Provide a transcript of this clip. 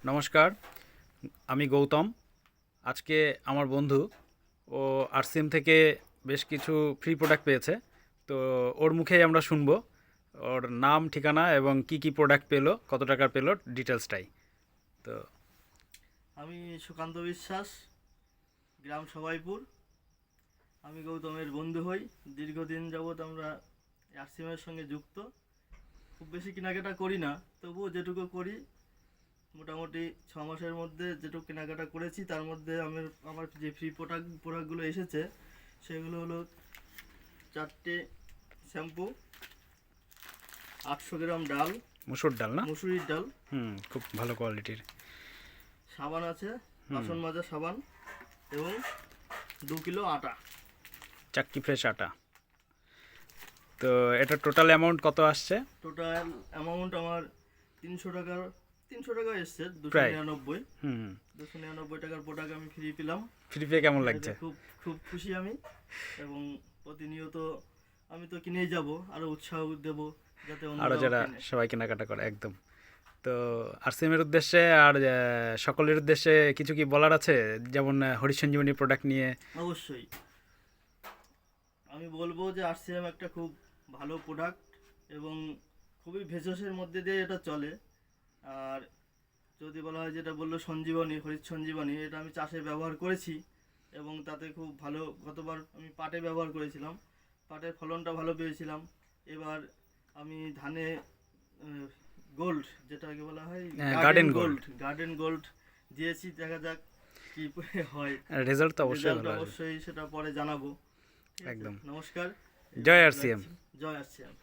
নমস্কার, আমি গৌতম। আজকে আমার বন্ধু ও আরসিএম থেকে বেশ কিছু ফ্রি প্রোডাক্ট পেয়েছে। তো ওর মুখেই আমরা শুনবো ওর নাম, ঠিকানা এবং কি কি প্রোডাক্ট পেলো, কত টাকার পেলো, ডিটেলসটাই। তো আমি সুকান্ত বিশ্বাস, গ্রাম সবাইপুর। আমি গৌতমের বন্ধু হই। দীর্ঘদিন যাবৎ আমরা আরসিএমের সঙ্গে যুক্ত। খুব বেশি কেনাকাটা করি না, তবুও যেটুকু করি মোটামুটি 6 মাসের মধ্যে যেটুকু কেনাকাটা করেছি তার মধ্যে আমার যে ফ্রি প্রোডাক্টগুলো এসেছে সেগুলো হলো 4টে শ্যাম্পু, 800 গ্রাম ডাল, মুসুর ডাল না? মুসুরির ডাল, খুব ভালো কোয়ালিটির। সাবান আছে, বাসন মাজা সাবান, এবং 2 কিলো আটা। চাক্কি ফ্রেশ আটা। তো এটা টোটাল অ্যামাউন্ট কত আসছে? টোটাল অ্যামাউন্ট আমার 300 টাকার 300 টাকা এসছে। দুশো প্রায়। নিরানব্বই হুম। 299 টাকার প্রোডাক্ট আমি ফ্রি পেলাম। ফ্রি পেয়ে কেমন এটাতে লাগছে? খুব খুব খুশি আমি। এবং প্রতিনিয়ত আমি তো কিনেই যাব, আরও উৎসাহ দেব যাতে আরও অন্যরাও যারা কেনে। সবাই কেনাকাটা করে, একদম। তো আরসিএমের উদ্দেশ্যে আর সকলের উদ্দেশ্যে কিছু কি বলার আছে, যেমন হরিসঞ্জীবনী প্রোডাক্ট নিয়ে? অবশ্যই আমি বলবো যে আরসিএম একটা খুব ভালো প্রোডাক্ট এবং খুবই ভেষজের মধ্যে দিয়ে এটা চলে। আর যদি বলা হয়, যেটা বললো সঞ্জীবনী, হরিৎ সঞ্জীবনী, এটা আমি চাষে ব্যবহার করেছি এবং তাতে খুব ভালো। গতবার আমি পাটে ব্যবহার করেছিলাম, পাটের ফলনটা ভালো পেয়েছিলাম। এবার আমি ধানে গোল্ড, যেটাকে বলা হয় garden garden gold. Gold, garden gold দিয়েছি। দেখা যাক কি হয়। রেজাল্ট তো অবশ্যই রেজাল্ট ভালো আসবে। অবশ্যই সেটা পরে জানাবো। ঠিক আছে, একদম। নমস্কার। জয় এই আরসিএম। রাখছি। জয় আরসিএম।